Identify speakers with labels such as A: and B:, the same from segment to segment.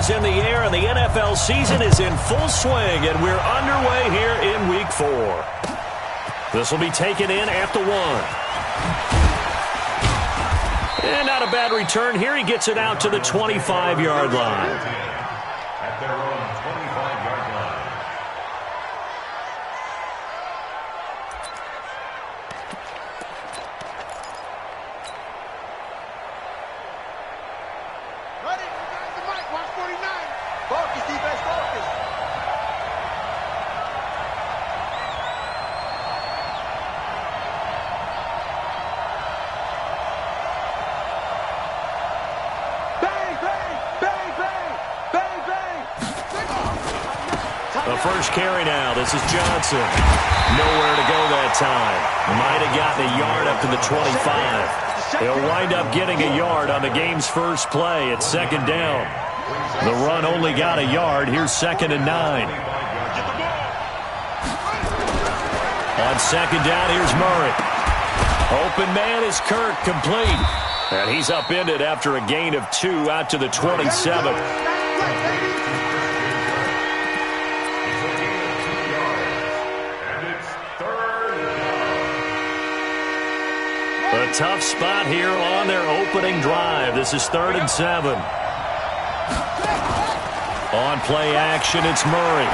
A: is in the air, and the NFL season is in full swing, and we're underway here in Week 4. This will be taken in at the 1. And not a bad return here. He gets it out to the 25-yard line.
B: At their own 25-yard line.
C: Ready? You got the mic. Watch 49. Focus, defense, focus.
A: The first carry now. This is Johnson. Nowhere to go that time. Might have gotten a yard up to the 25. He'll wind up getting a yard on the game's first play. It's second down. The run only got a yard. Here's 2nd and 9. On second down, here's Murray. Open man is Kirk, complete. And he's upended after a gain of 2 out to the 27. A tough spot here on their opening drive. This is 3rd and 7. On play action, it's Murray.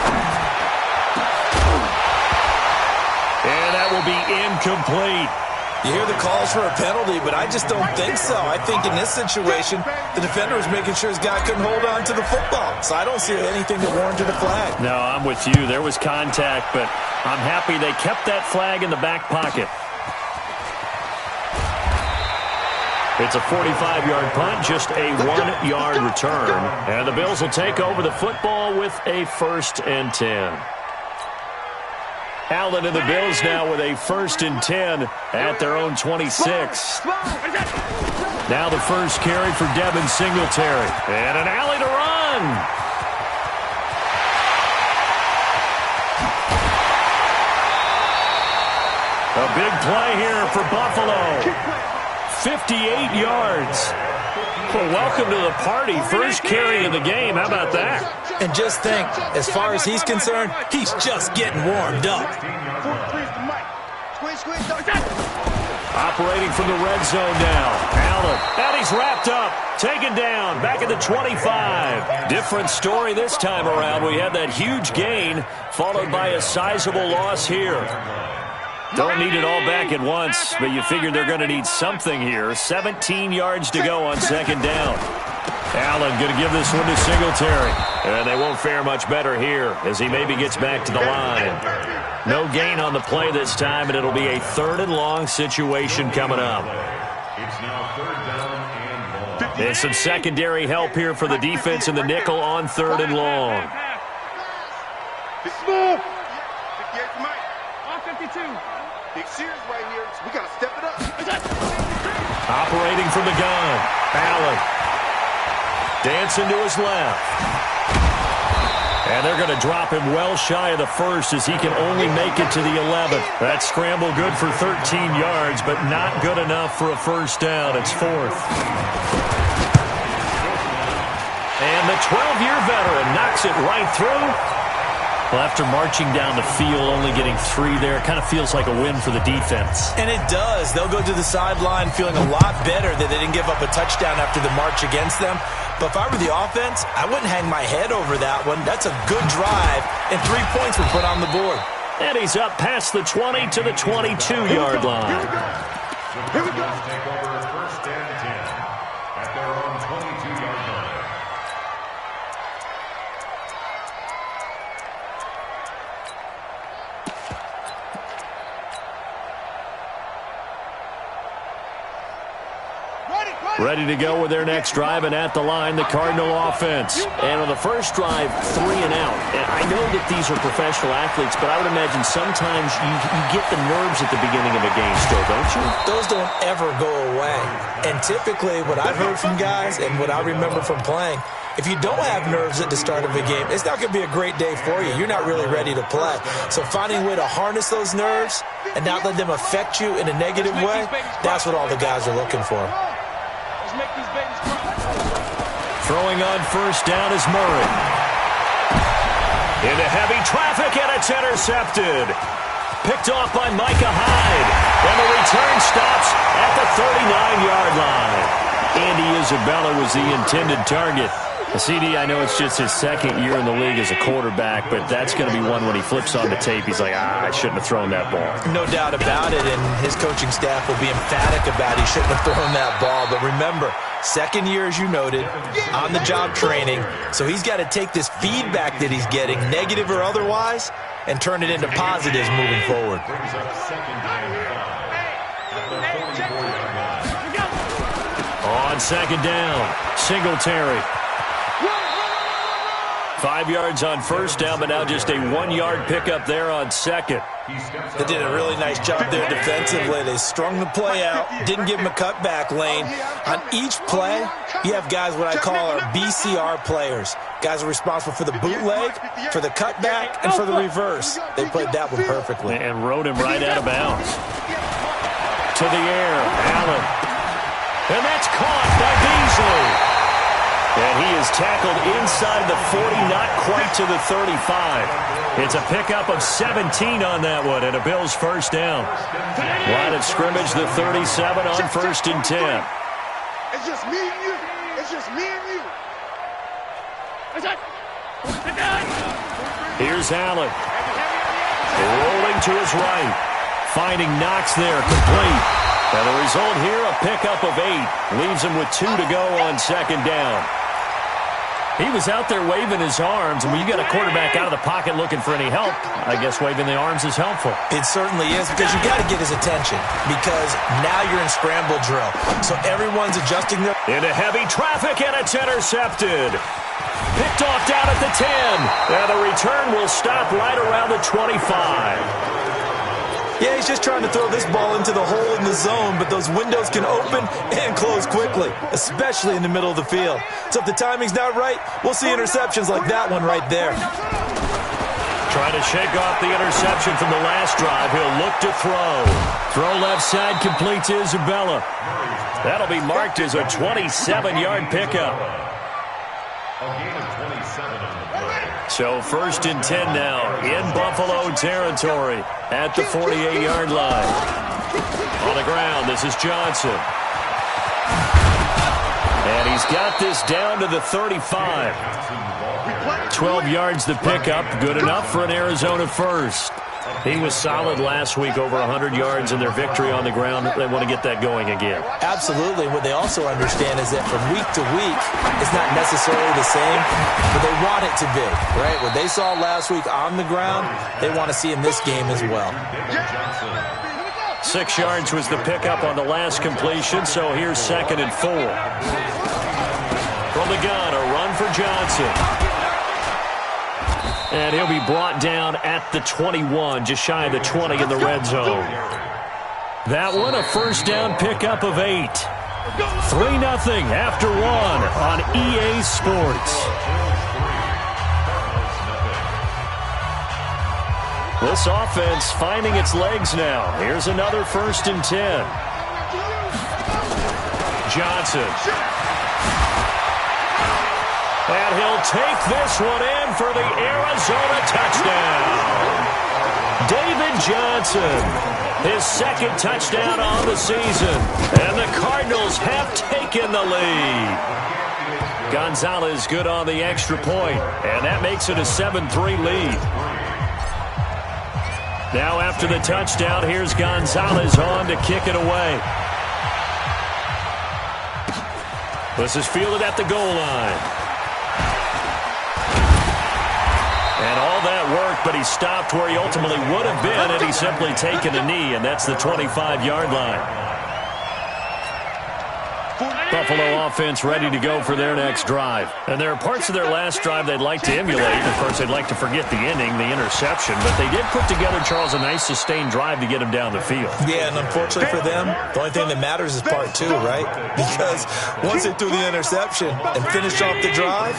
A: And that will be incomplete.
D: You hear the calls for a penalty, but I just don't think so. I think in this situation, the defender was making sure his guy couldn't hold on to the football. So I don't see anything that warranted a flag.
A: No, I'm with you. There was contact, but I'm happy they kept that flag in the back pocket. It's a 45-yard punt, just a 1-yard return. And the Bills will take over the football with a 1st and 10. Allen and the Bills now with a 1st and 10 at their own 26. Now the first carry for Devin Singletary. And an alley to run. A big play here for Buffalo. 58 yards. Well, welcome to the party. First carry of the game. How about that?
D: And just think, as far as he's concerned, he's just getting warmed up.
A: Operating from the red zone now. Allen. And he's wrapped up. Taken down. Back at the 25. Different story this time around. We had that huge gain, followed by a sizable loss here. Don't need it all back at once, but you figure they're going to need something here. 17 yards to go on second down. Allen going to give this one to Singletary. And they won't fare much better here as he maybe gets back to the line. No gain on the play this time, and it'll be a 3rd and long situation coming up.
B: It's now 3rd down and long.
A: There's some secondary help here for the defense in the nickel on 3rd and long.
C: Smooth. 58 to Mike. On 52. Big series right here. We got to step it up.
A: Operating from the gun. Allen. Dancing to his left. And they're going to drop him well shy of the 1st as he can only make it to the 11th. That scramble good for 13 yards, but not good enough for a 1st down. It's 4th. And the 12-year veteran knocks it right through. Well, after marching down the field, only getting 3 there, it kind of feels like a win for the defense.
D: And it does. They'll go to the sideline feeling a lot better that they didn't give up a touchdown after the march against them. But if I were the offense, I wouldn't hang my head over that one. That's a good drive, and 3 points were put on the board.
A: And he's up past the 20 to the 22-yard line.
B: Here we go. Take over 1st and 10 at their own 22-yard line.
A: Ready to go with their next drive, and at the line, the Cardinal offense. And on the first drive, 3 and out. And I know that these are professional athletes, but I would imagine sometimes you get the nerves at the beginning of a game still, don't you?
D: Those don't ever go away. And typically, what I've heard from guys and what I remember from playing, if you don't have nerves at the start of a game, it's not going to be a great day for you. You're not really ready to play. So finding a way to harness those nerves and not let them affect you in a negative way, that's what all the guys are looking for.
A: Throwing on first down is Murray. Into heavy traffic, and it's intercepted. Picked off by Micah Hyde. And the return stops at the 39-yard line. Andy Isabella was the intended target. CD, I know it's just his second year in the league as a quarterback, but that's going to be one when he flips on the tape. He's like, I shouldn't have thrown that ball.
D: No doubt about it, and his coaching staff will be emphatic about he shouldn't have thrown that ball. But remember, second year, as you noted, on-the-job training, so he's got to take this feedback that he's getting, negative or otherwise, and turn it into positives moving forward.
A: On second down, Singletary. 5 yards on first down, but now just a 1-yard pickup there on second.
D: They did a really nice job there defensively. They strung the play out, didn't give him a cutback lane. On each play, you have guys what I call our BCR players. Guys are responsible for the bootleg, for the cutback, and for the reverse. They played that one perfectly.
A: And rode him right out of bounds. To the air, Allen. And that's caught by Beasley. And he is tackled inside the 40, not quite to the 35. It's a pickup of 17 on that one, and a Bills first down. Line of scrimmage, the 37 on first and 10.
C: It's just me and you. It's just me and you.
A: Here's Allen. Rolling to his right. Finding Knox there, complete. And the result here, a pickup of 8. Leaves him with 2 to go on second down. He was out there waving his arms, and when you got a quarterback out of the pocket looking for any help, I guess waving the arms is helpful.
D: It certainly is, because you got to get his attention, because now you're in scramble drill. So everyone's adjusting their...
A: Into heavy traffic, and it's intercepted. Picked off down at the 10. And the return will stop right around the 25.
D: Yeah, he's just trying to throw this ball into the hole in the zone, but those windows can open and close quickly, especially in the middle of the field. So if the timing's not right, we'll see interceptions like that one right there.
A: Trying to shake off the interception from the last drive. He'll look to throw. Throw left side, complete to Isabella. That'll be marked as a 27-yard pickup. So first and 10 now in Buffalo territory at the 48-yard line. On the ground, this is Johnson. And he's got this down to the 35. 12 yards the pickup, good enough for an Arizona first. He was solid last week, over 100 yards in their victory on the ground. They want to get that going again.
D: Absolutely. What they also understand is that from week to week, it's not necessarily the same, but they want it to be, right? What they saw last week on the ground, they want to see in this game as well.
A: 6 yards was the pickup on the last completion, so here's second and 4. From the gun, a run for Johnson. And he'll be brought down at the 21, just shy of the 20 in the red zone. That one, a first down pickup of 8. 3-0 after 1 on EA Sports. This offense finding its legs now. Here's another first and 10. Johnson. And he'll take this one in for the Arizona touchdown. David Johnson, his second touchdown on the season. And the Cardinals have taken the lead. Gonzalez good on the extra point, and that makes it a 7-3 lead. Now after the touchdown, here's Gonzalez on to kick it away. This is fielded at the goal line. And all that worked, but he stopped where he ultimately would have been had he simply taken a knee, and that's the 25-yard line. Buffalo offense ready to go for their next drive. And there are parts of their last drive they'd like to emulate. Of course, they'd like to forget the ending, the interception, but they did put together, Charles, a nice sustained drive to get him down the field.
D: Yeah, and unfortunately for them, the only thing that matters is part 2, right? Because once they threw the interception and finished off the drive,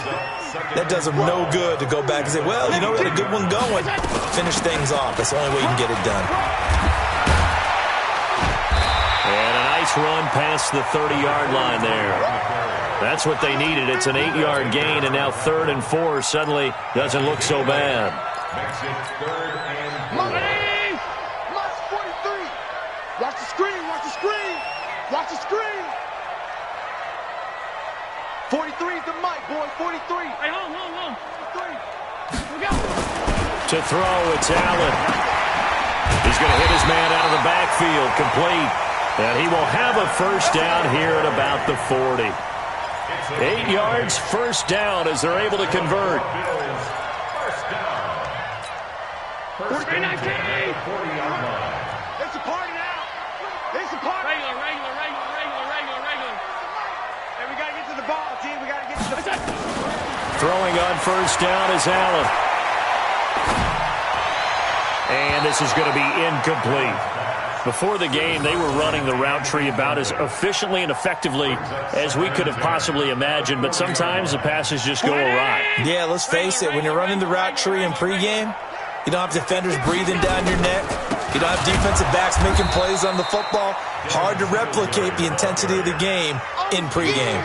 D: that does them no good to go back and say, well, you know, we had a good one going. Finish things off. That's the only way you can get it done.
A: And a nice nice run past the 30-yard line there. That's what they needed. It's an 8-yard gain, and now 3rd and 4 suddenly doesn't look so bad.
B: Makes it 3rd and 4.
C: March 43. Watch the screen. Watch the screen. Watch the screen. 43 is the mic, boy. 43.
E: Hey, hold on.
C: 43.
E: We go.
A: To throw, it's Allen. He's going to hit his man out of the backfield, complete. And he will have a first down here at about the 40. 8 yards, first down as they're able to convert.
B: First down. First and 10 at the 40-yard line.
C: It's a party now. It's a party.
E: Regular.
C: And we got to get to the ball, team. We got to get to the
A: Throwing on first down is Allen. And this is going to be incomplete. Before the game, they were running the route tree about as efficiently and effectively as we could have possibly imagined, but sometimes the passes just go awry.
D: Yeah, let's face it, when you're running the route tree in pregame, you don't have defenders breathing down your neck. You don't have defensive backs making plays on the football. Hard to replicate the intensity of the game in pregame.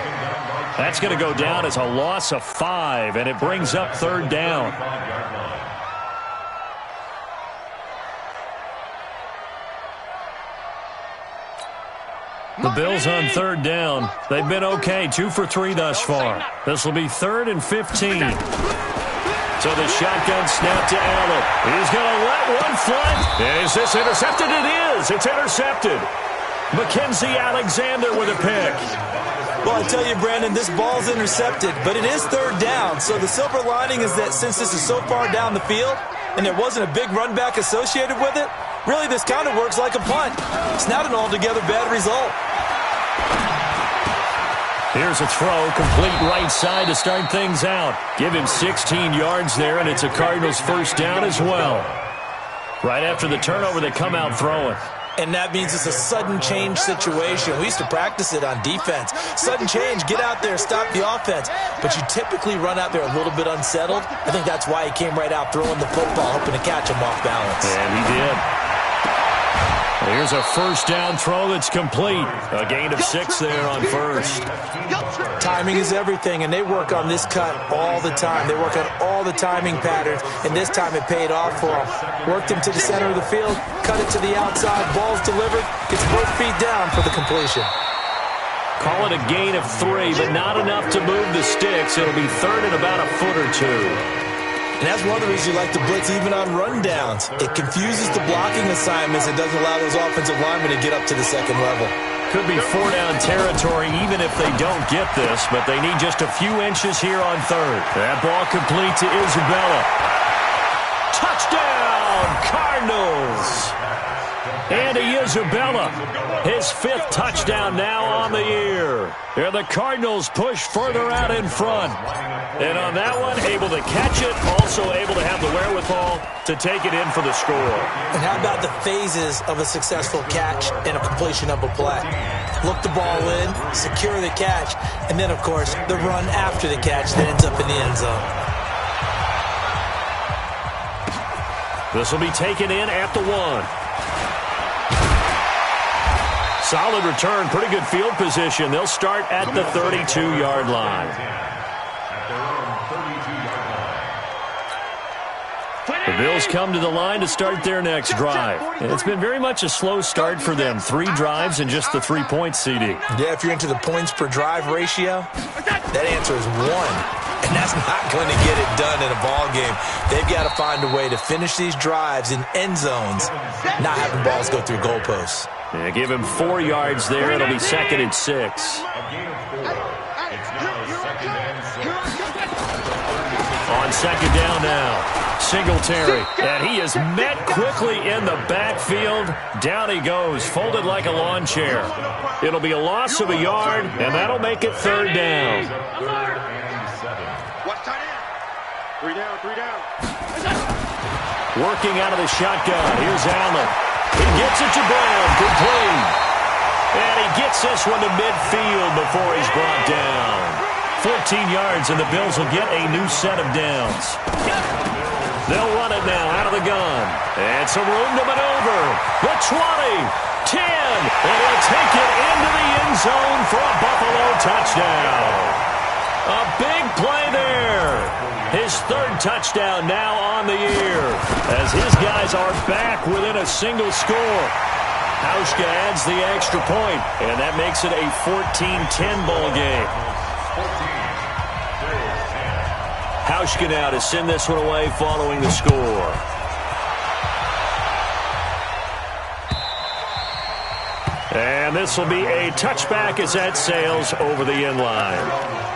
A: That's going to go down as a loss of 5, and it brings up 3rd down. The Bills on 3rd down. They've been okay, 2 for 3 thus far. This will be 3rd and 15. So the shotgun snap to Allen. He's going to let one fly. Is this intercepted? It is. It's intercepted. Mackenzie Alexander with a pick.
D: Well, I tell you, Brandon, this ball's intercepted, but it is 3rd down. So the silver lining is that since this is so far down the field and there wasn't a big run back associated with it, really this kind of works like a punt. It's not an altogether bad result.
A: Here's a throw, complete right side to start things out. Give him 16 yards there, and it's a Cardinals first down as well. Right after the turnover, they come out throwing.
D: And that means it's a sudden change situation. We used to practice it on defense. Sudden change, get out there, stop the offense. But you typically run out there a little bit unsettled. I think that's why he came right out throwing the football, hoping to catch him off balance.
A: And he did. Here's a first down throw that's complete. A gain of 6 there on first.
D: Timing is everything, and they work on this cut all the time. They work on all the timing patterns, and this time it paid off for them. Worked him to the center of the field, cut it to the outside, ball's delivered, gets both feet down for the completion.
A: Call it a gain of 3, but not enough to move the sticks. It'll be 3rd and about a foot or 2.
D: And that's one of the reasons you like to blitz even on rundowns. It confuses the blocking assignments and doesn't allow those offensive linemen to get up to the second level.
A: Could be 4-down territory even if they don't get this, but they need just a few inches here on 3rd. That ball complete to Isabella. Touchdown, Cardinals! Andy Isabella, his 5th touchdown now on the year. And the Cardinals push further out in front. And on that one, able to catch it, also able to have the wherewithal to take it in for the score.
D: And how about the phases of a successful catch and a completion of a play? Look the ball in, secure the catch, and then, of course, the run after the catch that ends up in the end zone.
A: This will be taken in at the 1. Solid return, pretty good field position. They'll start at the 32-yard line. The Bills come to the line to start their next drive. And it's been very much a slow start for them. 3 drives and just the 3 points, CD.
D: Yeah, if you're into the points per drive ratio, that answer is 1. And that's not going to get it done in a ball game. They've got to find a way to finish these drives in end zones, not having balls go through goalposts.
A: Yeah, give him 4 yards there. It'll be 2nd and 6. On 2nd down now. Singletary, and he is met quickly in the backfield. Down he goes, folded like a lawn chair. It'll be a loss of a yard, and that'll make it 3rd down.
C: Watch tight end. 3 down.
A: Working out of the shotgun. Here's Allen. He gets it to Brown, complete. And he gets this one to midfield before he's brought down. 14 yards, and the Bills will get a new set of downs. They'll run it now out of the gun. And some room to maneuver. The 20. 10. And he'll take it into the end zone for a Buffalo touchdown. A big play there. His third touchdown now on the year as his guys are back within a single score. Hauschka adds the extra point, and that makes it a 14-10 ball game. Hauschka now to send this one away following the score. And this will be a touchback as that sails over the end line.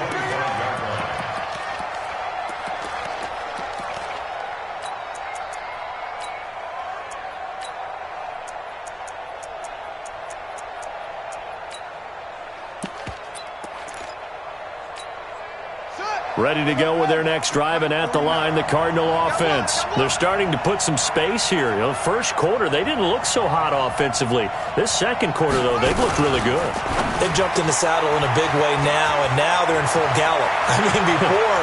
A: Ready to go with their next drive, and at the line, the Cardinal offense. They're starting to put some space here. You know, first quarter, they didn't look so hot offensively. This second quarter, though, they've looked really good.
D: They've jumped in the saddle in a big way now, and now they're in full gallop. I mean, before,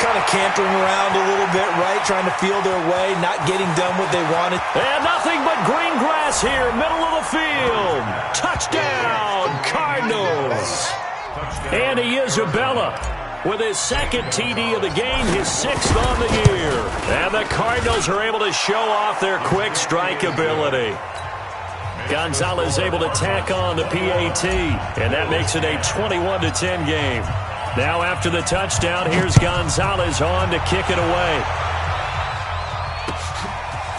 D: kind of cantering around a little bit, right, trying to feel their way, not getting done what they wanted.
A: And nothing but green grass here, middle of the field. Touchdown, Cardinals. Andy Isabella with his second TD of the game, his sixth on the year. And the Cardinals are able to show off their quick strike ability. Gonzalez able to tack on the PAT, and that makes it a 21-10 game. Now after the touchdown, here's Gonzalez on to kick it away.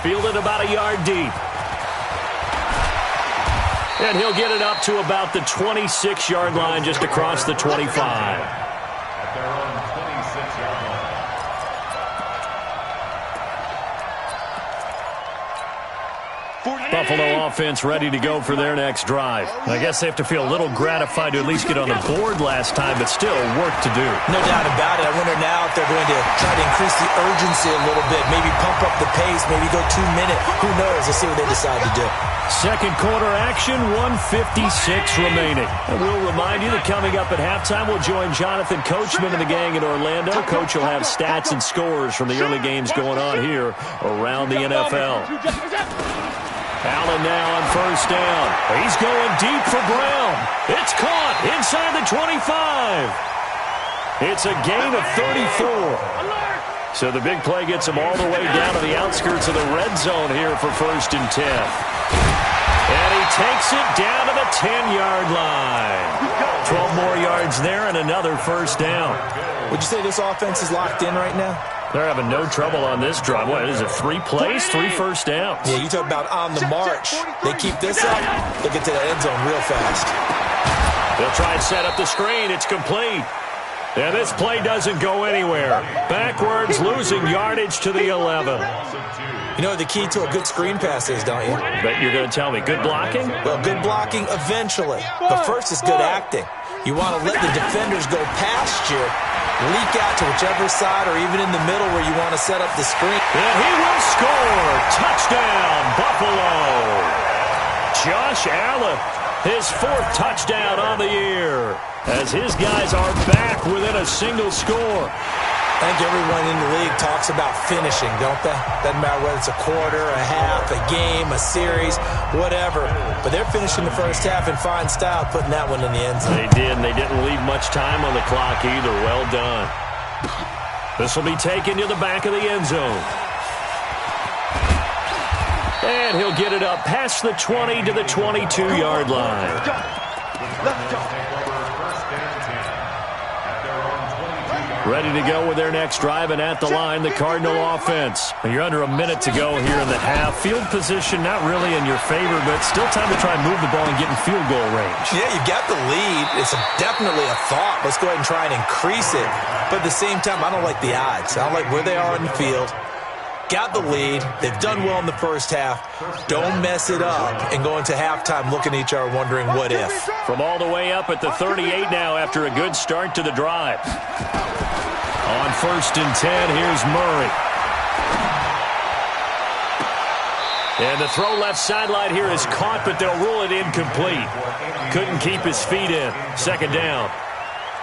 A: Fielded about a yard deep. And he'll get it up to about the 26-yard line, just across the 25. Buffalo offense ready to go for their next drive. I guess they have to feel a little gratified to at least get on the board last time, but still work to do.
D: No doubt about it. I wonder now if they're going to try to increase the urgency a little bit, maybe pump up the pace, maybe go 2 minutes. Who knows? Let's see what they decide to do.
A: Second quarter action, 1:56 remaining. And we'll remind you that coming up at halftime, we'll join Jonathan Coachman and the gang in Orlando. Coach will have stats and scores from the early games going on here around the NFL. Allen now on first down. He's going deep for Brown. It's caught inside the 25. It's a gain of 34. So the big play gets him all the way down to the outskirts of the red zone here for 1st and 10. And he takes it down to the 10-yard line. 12 more yards there and another first down.
D: Would you say this offense is locked in right now?
A: They're having no trouble on this drive. What is it, 3 plays, 3 first downs?
D: Yeah, you talk about on the march. They keep this up, they'll get to the end zone real fast.
A: They'll try and set up the screen. It's complete. And this play doesn't go anywhere. Backwards, losing yardage to the 11.
D: You know what the key to a good screen pass is, don't you?
A: But you're going to tell me, good blocking?
D: Well, good blocking eventually. But first is good acting. You want to let the defenders go past you, leak out to whichever side or even in the middle where you want to set up the screen.
A: And he will score. Touchdown, Buffalo. Josh Allen, his 4th touchdown on the year, as his guys are back within a single score.
D: I think everyone in the league talks about finishing, don't they? Doesn't matter whether it's a quarter, a half, a game, a series, whatever. But they're finishing the first half in fine style, putting that one in the end zone.
A: They did, and they didn't leave much time on the clock either. Well done. This will be taken to the back of the end zone. And he'll get it up past the 20 to the 22-yard line.
C: Let's go.
A: Ready to go with their next drive, and at the line, the Cardinal offense. You're under a minute to go here in the half. Field position not really in your favor, but still time to try and move the ball and get in field goal range.
D: Yeah, you got the lead. It's definitely a thought. Let's go ahead and try and increase it. But at the same time, I don't like the odds. I don't like where they are in the field. Got the lead. They've done well in the first half. Don't mess it up and go into halftime looking at each other wondering what if.
A: From all the way up at the 38 now after a good start to the drive. On 1st and 10, here's Murray. And the throw left sideline here is caught, but they'll rule it incomplete. Couldn't keep his feet in. 2nd down.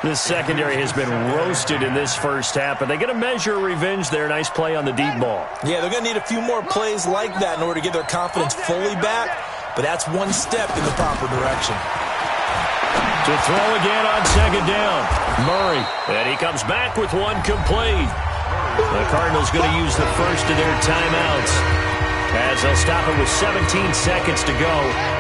A: This secondary has been roasted in this first half, but they get a measure of revenge there. Nice play on the deep ball.
D: Yeah, they're going to need a few more plays like that in order to get their confidence fully back. but that's one step in the proper direction.
A: To throw again on second down. Murray. And he comes back with one complete. The Cardinals going to use the first of their timeouts, as they'll stop it with 17 seconds to go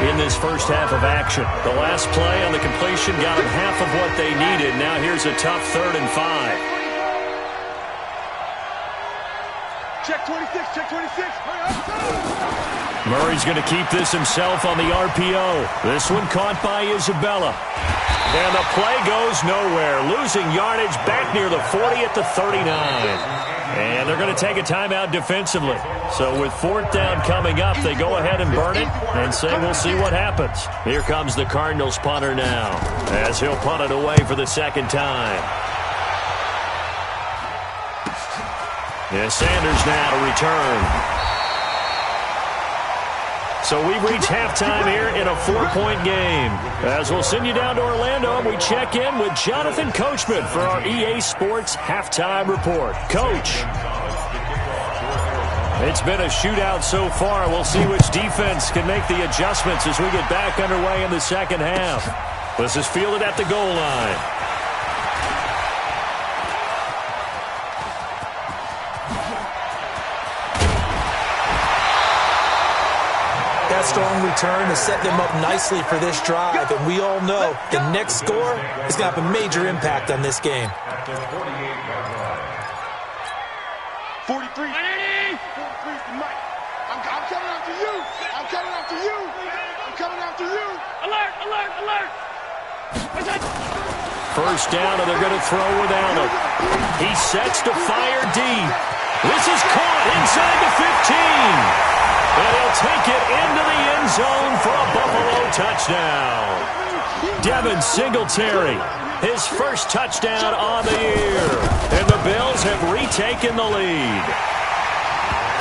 A: in this first half of action. The last play on the completion got them half of what they needed. Now here's a tough 3rd and 5.
C: Check 26, check 26.
A: Murray's going to keep this himself on the RPO. This one caught by Isabella. And the play goes nowhere. Losing yardage back near the 40 at the 39. And they're going to take a timeout defensively. So with 4th down coming up, they go ahead and burn it and say we'll see what happens. Here comes the Cardinals punter now, as he'll punt it away for the second time. Yeah, Sanders now to return. So we've reached halftime here in a 4-point game. As we'll send you down to Orlando, we check in with Jonathan Coachman for our EA Sports Halftime Report. Coach. It's been a shootout so far. We'll see which defense can make the adjustments as we get back underway in the second half. This is fielded at the goal line.
D: That strong return has set them up nicely for this drive, and we all know the next score is going to have a major impact on this game.
C: 43. 43 is the mic. I'm coming after you. I'm coming after you. I'm coming after you. Alert, alert, alert.
A: First down, and they're going to throw without him. He sets to fire deep. This is caught inside the 15. And he'll take it into the end zone for a Buffalo touchdown. Devin Singletary, his first touchdown on the year. And the Bills have retaken the lead.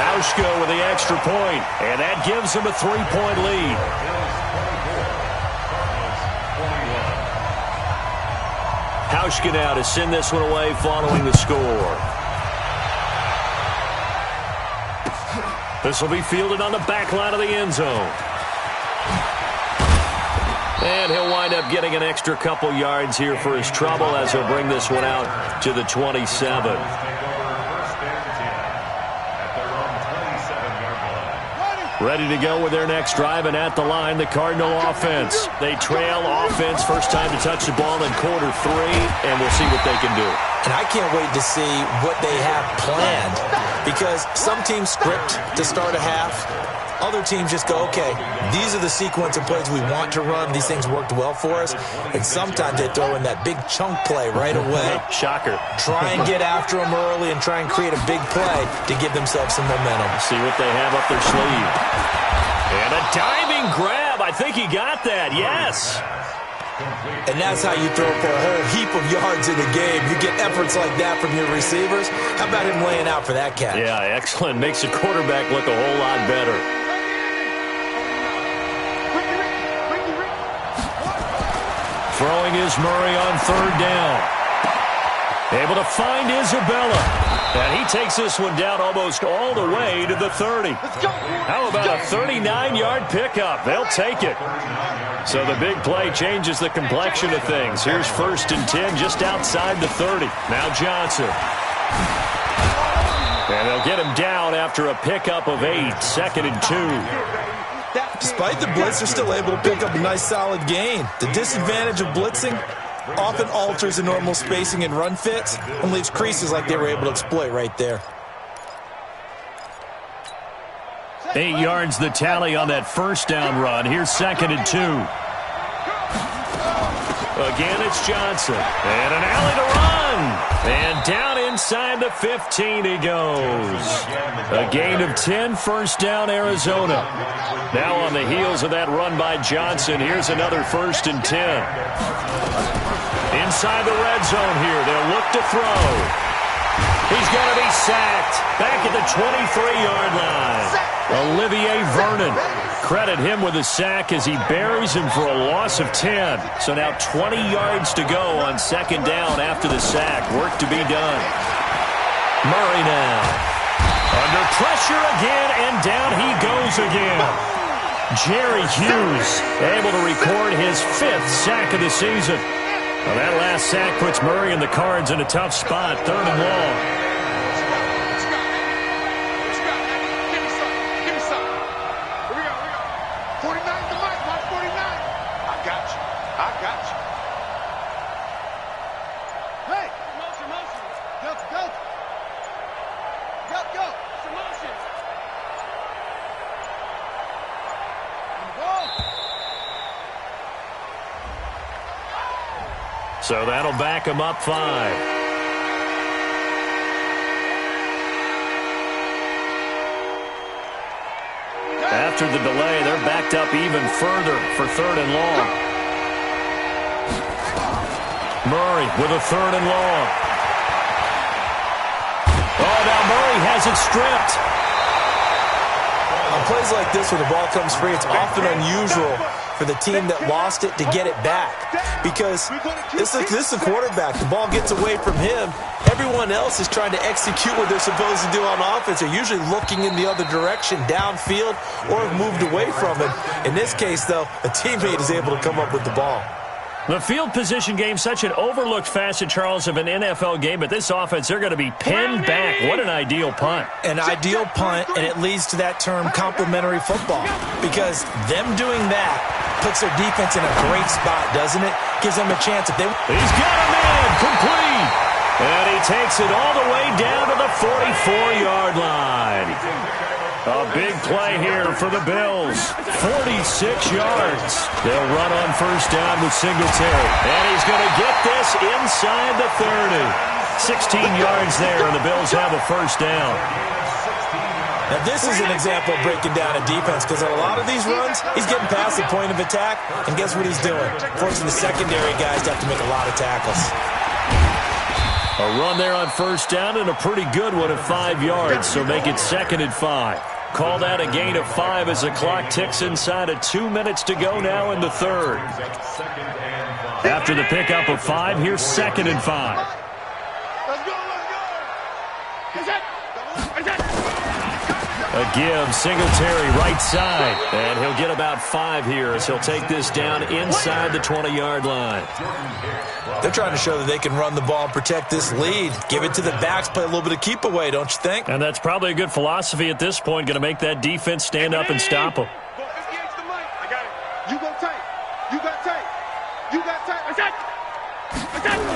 A: Hauschka with the extra point, and that gives him a 3-point lead. Hauschka now to send this one away following the score. This will be fielded on the back line of the end zone. And he'll wind up getting an extra couple yards here for his trouble as he'll bring this one out to the 27. Ready to go with their next drive, and at the line, the Cardinal offense. They trail offense, first time to touch the ball in quarter 3, and we'll see what they can do.
D: And I can't wait to see what they have planned, because some teams script to start a half. Other teams just go, okay, these are the sequence of plays we want to run. These things worked well for us. And sometimes they throw in that big chunk play right away.
A: Shocker.
D: Try and get after them early and try and create a big play to give themselves some momentum.
A: See what they have up their sleeve. And a diving grab. I think he got that. Yes.
D: And that's how you throw for a whole heap of yards in a game. You get efforts like that from your receivers. How about him laying out for that catch?
A: Yeah, excellent. Makes the quarterback look a whole lot better. Throwing is Murray on 3rd down. Able to find Isabella. And he takes this one down almost all the way to the 30. How about a 39-yard pickup? They'll take it. So the big play changes the complexion of things. Here's 1st and 10 just outside the 30. Now Johnson. And they'll get him down after a pickup of 8. 2nd and 2.
D: Despite the blitz, they're still able to pick up a nice solid gain. The disadvantage of blitzing often alters the normal spacing and run fits and leaves creases like they were able to exploit right there.
A: 8 yards the tally on that first down run. Here's 2nd and 2. Again, it's Johnson. And an alley to run. And down inside the 15 he goes. A gain of 10, first down, Arizona. Now on the heels of that run by Johnson, here's another 1st and 10. Inside the red zone here, they'll look to throw. He's going to be sacked back at the 23-yard line. Olivier Vernon. Credit him with a sack as he buries him for a loss of 10. So now 20 yards to go on 2nd down after the sack. Work to be done. Murray now. Under pressure again, and down he goes again. Jerry Hughes able to record his 5th sack of the season. Well, that last sack puts Murray and the Cards in a tough spot, 3rd and long. So that'll back him up 5. After the delay, they're backed up even further for 3rd and long. Murray with a 3rd and long. Oh, now Murray has it stripped.
D: On plays like this where the ball comes free, it's often unusual for the team that lost it to get it back. Because this is a quarterback. The ball gets away from him. Everyone else is trying to execute what they're supposed to do on offense. They're usually looking in the other direction, downfield, or have moved away from it. In this case, though, a teammate is able to come up with the ball.
A: The field position game, such an overlooked facet, Charles, of an NFL game, but this offense, they're going to be pinned back. What an ideal punt.
D: An ideal punt, and it leads to that term complementary football. Because them doing that puts their defense in a great spot, doesn't it? Gives them a chance if they...
A: He's got a man, complete. And he takes it all the way down to the 44-yard line. A big play here for the Bills. 46 yards. They'll run on 1st down with Singletary. And he's going to get this inside the 30. 16 yards there, and the Bills have a 1st down.
D: Now, this is an example of breaking down a defense, because on a lot of these runs, he's getting past the point of attack, and guess what he's doing? Forcing the secondary guys to have to make a lot of tackles.
A: A run there on 1st down, and a pretty good one at 5 yards, so make it 2nd and 5. Called out a gain of 5 as the clock ticks inside of 2 minutes to go now in the 3rd. After the pickup of 5, here's 2nd and 5. A give, Singletary right side. And he'll get about 5 here as he'll take this down inside the 20-yard line.
D: They're trying to show that they can run the ball and protect this lead. Give it to the backs, play a little bit of keep away, don't you think?
A: And that's probably a good philosophy at this point, going to make that defense stand up and stop them.
C: You go tight. You got tight. You got tight.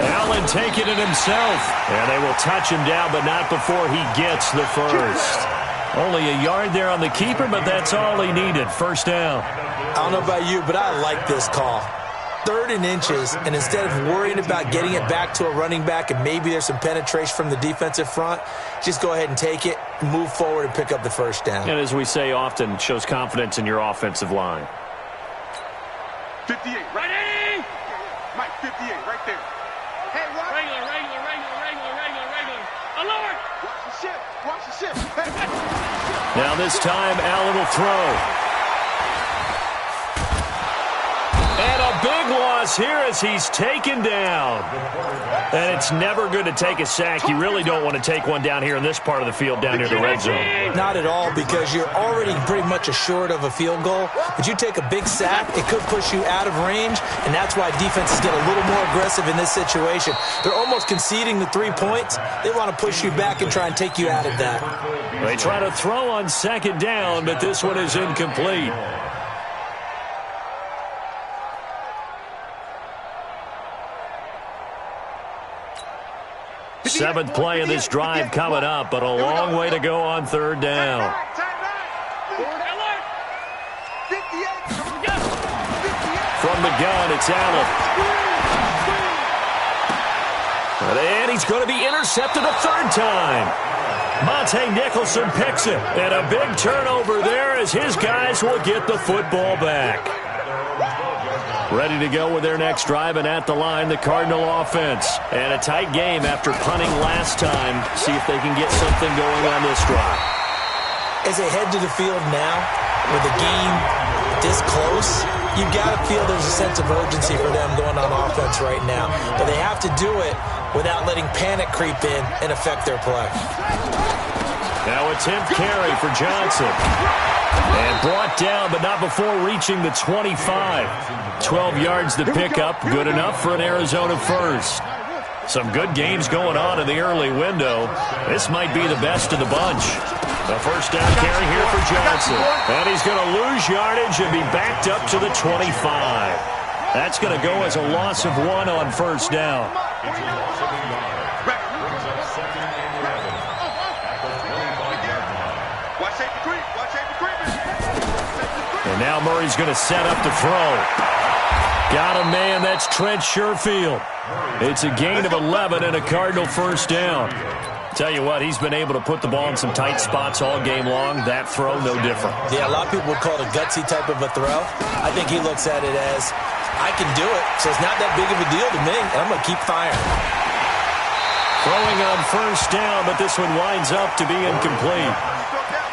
A: Allen taking it himself. And they will touch him down, but not before he gets the 1st. Only a yard there on the keeper, but that's all he needed. 1st down.
D: I don't know about you, but I like this call. 3rd and inches, and instead of worrying about getting it back to a running back and maybe there's some penetration from the defensive front, just go ahead and take it, move forward, and pick up the 1st down.
A: And as we say often, it shows confidence in your offensive line.
C: 58, right? Mike, 58, right there. Hey, what? Regular. Alert! Watch the ship. Hey.
A: Now this time, Allen will throw. And a big loss here as he's taken down. And it's never good to take a sack. You really don't want to take one down here in this part of the field, down near the red zone.
D: Not at all, because you're already pretty much assured of a field goal. But you take a big sack, it could push you out of range, and that's why defenses get a little more aggressive in this situation. They're almost conceding the 3 points. They want to push you back and try and take you out of that.
A: They try to throw on 2nd down, but this one is incomplete. Seventh play of this drive coming up, but a long way to go on 3rd down. From the gun, it's Allen. And he's going to be intercepted a 3rd time. Monte Nicholson picks it. And a big turnover there as his guys will get the football back. Ready to go with their next drive, and at the line, the Cardinal offense. And a tight game after punting last time. See if they can get something going on this drive.
D: As they head to the field now, with the game this close, you've got to feel there's a sense of urgency for them going on offense right now. But they have to do it without letting panic creep in and affect their play.
A: Now attempt carry for Johnson. And brought down, but not before reaching the 25. 12 yards to pick up. Good enough for an Arizona first. Some good games going on in the early window. This might be the best of the bunch. The first down carry here for Johnson. And he's going to lose yardage and be backed up to the 25. That's going to go as a loss of 1 on first down. And now Murray's going to set up to throw. Got a man, that's Trent Sherfield. It's a gain of 11 and a Cardinal first down. Tell you what, he's been able to put the ball in some tight spots all game long. That throw, no different. Yeah, a lot of people would call it a gutsy type of a throw. I think he looks at it as, I can do it, so it's not that big of a deal to me, and I'm going to keep firing. Throwing on first down, but this one winds up to be incomplete.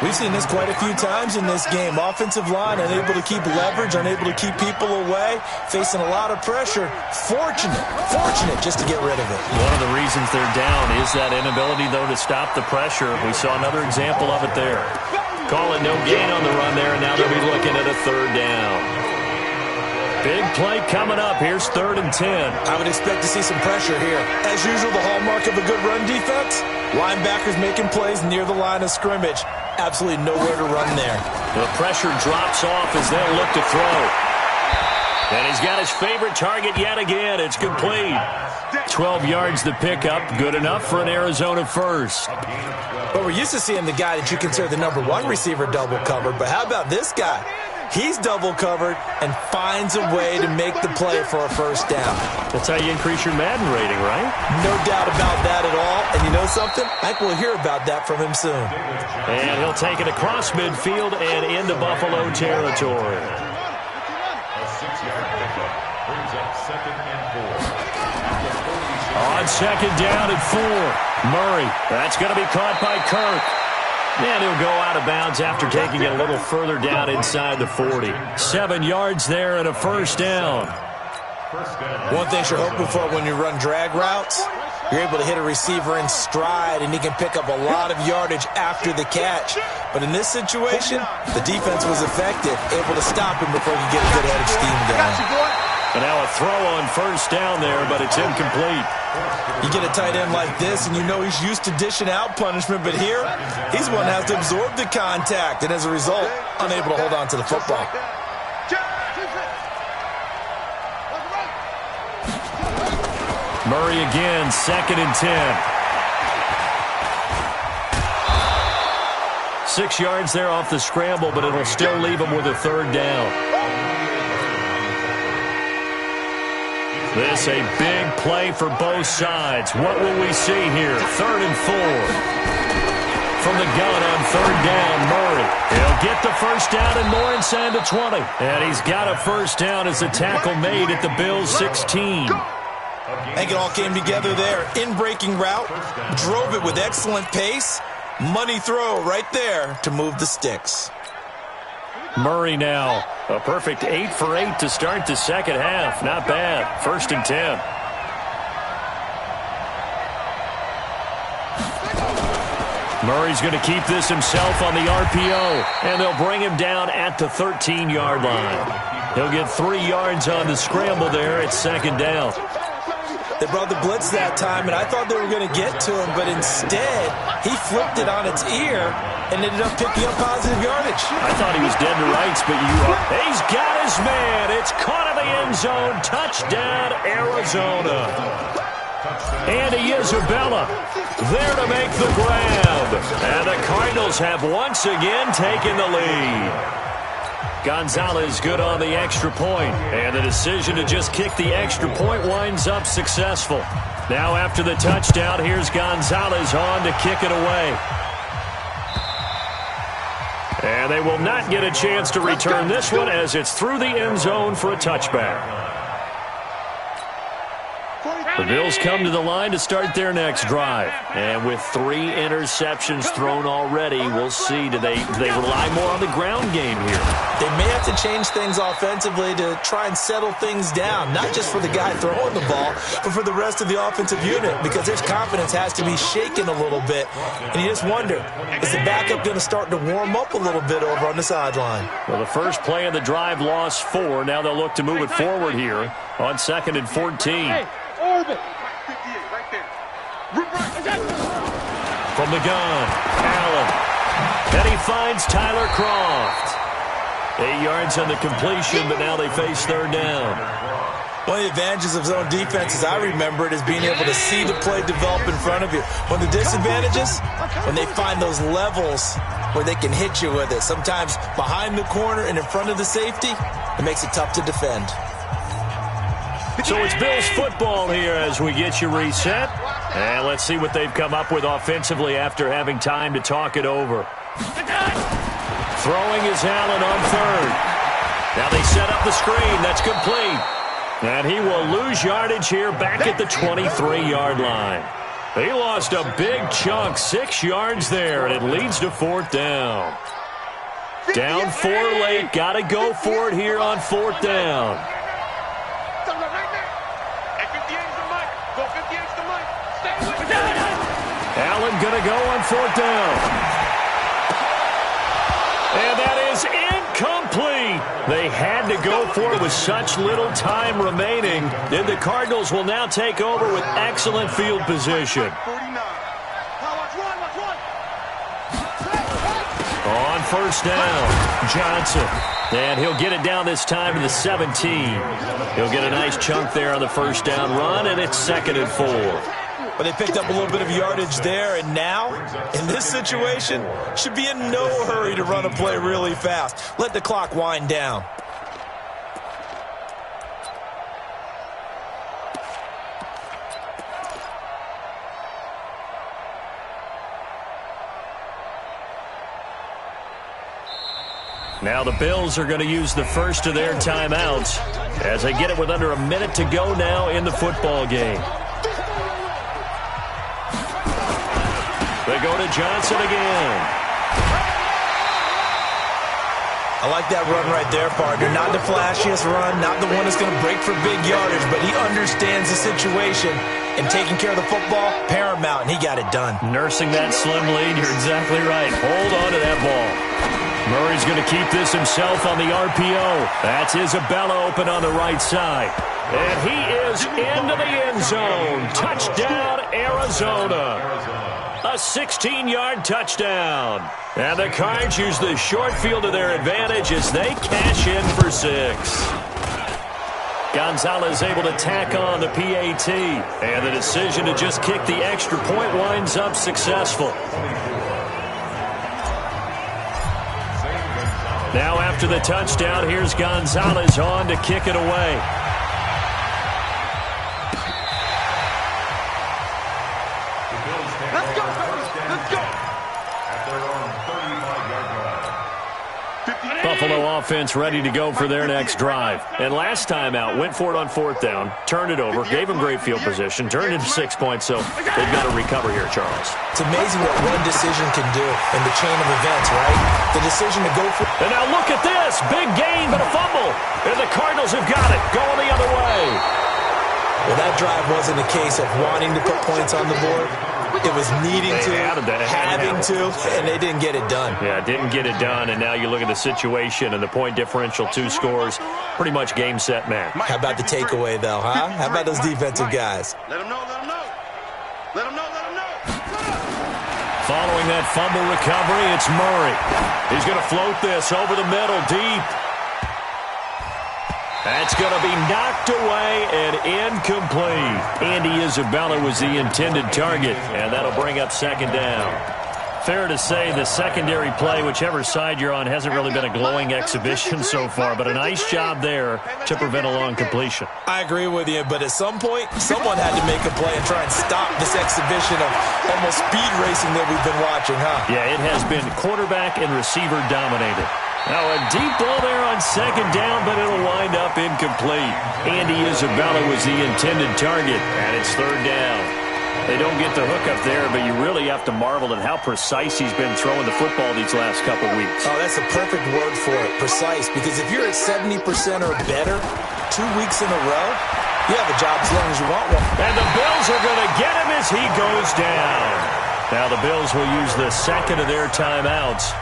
A: We've seen this quite a few times in this game. Offensive line unable to keep leverage, unable to keep people away, facing a lot of pressure. Fortunate just to get rid of it. One of the reasons they're down is that inability, though, to stop the pressure. We saw another example of it there. Call it no gain on the run there, and now they'll be looking at a third down. Big play coming up. Here's 3rd and 10. I would expect to see some pressure here. As usual, the hallmark of a good run defense, linebackers making plays near the line of scrimmage. Absolutely nowhere to run there. The pressure drops off as they'll look to throw. And he's got his favorite target yet again. It's complete. 12 yards to pick up. Good enough for an Arizona first. But we're used to seeing the guy that you consider the #1 receiver double covered. But how about this guy? He's double covered and finds a way to make the play for a first down. That's how you increase your Madden rating, right? No doubt about that at all. And you know something? I think we'll hear about that from him soon. And he'll take it across midfield and into Buffalo territory.
B: A 6-yard pickup brings up 2nd and 4.
A: On second down and 4. Murray. That's going to be caught by Kirk. And he'll go out of bounds after taking it a little further down inside the 40. 7 yards there and a first down. One thing you're hoping for when you run drag routes, you're able to hit a receiver in stride, and he can pick up a lot of yardage after the catch. But in this situation, the defense was effective, able to stop him before he could get a good head of steam going. And now a throw on first down there, but it's incomplete. You get a tight end like this, and you know he's used to dishing out punishment, but here, he's the one that has to absorb the contact, and as a result, unable to hold on to the football. Murray again, 2nd and 10. 6 yards there off the scramble, but it'll still leave him with a third down. This a big play for both sides. What will we see here? 3rd and 4. From the gun on 3rd down, Murray. He'll get the first down and more inside the 20. And he's got a first down as the tackle made at the Bills' 16. I think it all came together there. In-breaking route, drove it with excellent pace. Money throw right there to move the sticks. Murray now, a perfect 8 for 8 to start the second half. Not bad. 1st and 10. Murray's going to keep this himself on the RPO, and they'll bring him down at the 13-yard line. He'll get 3 yards on the scramble there at 2nd down. They brought the blitz that time, and I thought they were going to get to him, but instead, he flipped it on its ear and ended up picking up positive yardage. I thought he was dead to rights, but he's got his man. It's caught in the end zone. Touchdown, Arizona. Andy Isabella there to make the grab. And the Cardinals have once again taken the lead. Gonzalez good on the extra point, and the decision to just kick the extra point winds up successful. Now after the touchdown, here's Gonzalez on to kick it away. And they will not get a chance to return this one as it's through the end zone for a touchback. The Bills come to the line to start their next drive. And with 3 interceptions thrown already, we'll see. Do they rely more on the ground game here?
D: They may have to change things offensively to try and settle things down, not just for the guy throwing the ball, but for the rest of the offensive unit, because their confidence has to be shaken a little bit. And you just wonder, is the backup going to start to warm up a little bit over on the sideline?
A: Well, the first play of the drive lost 4. Now they'll look to move it forward here on 2nd and 14. From the gun, Allen. And he finds Tyler Croft. 8 yards on the completion, but now they face 3rd down.
D: One of the advantages of zone defense, as I remember it, is being able to see the play develop in front of you. One of the disadvantages, when they find those levels where they can hit you with it, sometimes behind the corner and in front of the safety, it makes it tough to defend.
A: So it's Bills football here as we get you reset. And let's see what they've come up with offensively after having time to talk it over. Throwing is Allen on 3rd. Now they set up the screen. That's complete. And he will lose yardage here back at the 23-yard line. He lost a big chunk, 6 yards there, and it leads to 4th down. Down 4 late. Got to go for it here on 4th down. Allen going to go on 4th down. And that is incomplete. They had to go for it with such little time remaining. And the Cardinals will now take over with excellent field position. On 1st down, Johnson. And he'll get it down this time to the 17. He'll get a nice chunk there on the 1st down run, and it's 2nd and 4.
D: But they picked up a little bit of yardage there, and now, in this situation, should be in no hurry to run a play really fast. Let the clock wind down.
A: Now the Bills are going to use the first of their timeouts as they get it with under a minute to go now in the football game. They go to Johnson again.
D: I like that run right there, partner. Not the flashiest run, not the one that's going to break for big yardage, but he understands the situation, and taking care of the football, paramount, and he got it done.
A: Nursing that slim lead, you're exactly right. Hold on to that ball. Murray's going to keep this himself on the RPO. That's Isabella open on the right side. And he is into the end zone. Touchdown, Arizona. A 16-yard touchdown. And the Cards use the short field to their advantage as they cash in for 6. Gonzalez able to tack on the PAT. And the decision to just kick the extra point winds up successful. Now after the touchdown, here's Gonzalez on to kick it away.
C: Let's go, let's go. At their own 35-yard line.
A: Buffalo offense ready to go for their next drive. And last time out, went for it on 4th down, turned it over, gave them great field position, turned it into 6 points, so they've got to recover here, Charles.
D: It's amazing what one decision can do in the chain of events, right? The decision to go for...
A: And now look at this. Big gain, but a fumble. And the Cardinals have got it, going the other way.
D: Well, that drive wasn't a case of wanting to put points on the board. It was needing to, having to, and they didn't get it done.
A: Yeah, didn't get it done, and now you look at the situation and the point differential, 2 scores, pretty much game, set, match.
D: How about the takeaway, though, huh? How about those defensive guys?
C: Let them know, let them know. Let them know, let them know.
A: Following that fumble recovery, it's Murray. He's going to float this over the middle, deep. That's going to be knocked away and incomplete. Andy Isabella was the intended target, and that'll bring up 2nd down. Fair to say the secondary play, whichever side you're on, hasn't really been a glowing exhibition so far, but a nice job there to prevent a long completion.
D: I agree with you, but at some point, someone had to make a play and try and stop this exhibition of almost speed racing that we've been watching, huh?
A: Yeah, it has been quarterback and receiver dominated. Now a deep ball there on second down, but it'll wind up incomplete. Andy Isabella was the intended target, and it's third down. They don't get the hook up there, but you really have to marvel at how precise he's been throwing the football these last couple weeks.
D: Oh, that's the perfect word for it, precise, because if you're at 70% or better 2 weeks in a row, you have a job as long as you want one.
A: And the Bills are going to get him as he goes down. Now the Bills will use the second of their timeouts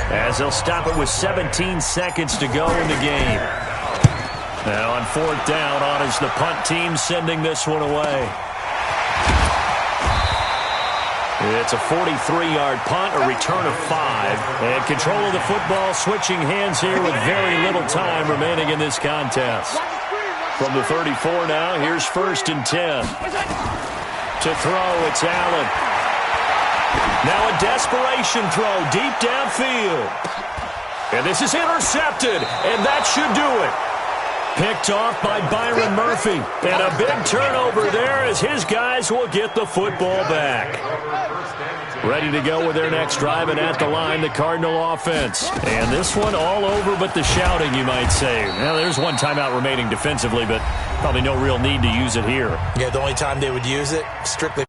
A: as they'll stop it with 17 seconds to go in the game. Now on fourth down, on is the punt team sending this one away. It's a 43-yard punt, a return of 5. And control of the football, switching hands here with very little time remaining in this contest. From the 34 now, here's first and 10. To throw, it's Allen. Now a desperation throw deep downfield. And this is intercepted, and that should do it. Picked off by Byron Murphy. And a big turnover there as his guys will get the football back. Ready to go with their next drive, and at the line, the Cardinal offense. And this one all over but the shouting, you might say. Now, there's one timeout remaining defensively, but probably no real need to use it here.
D: Yeah, the only time they would use it, strictly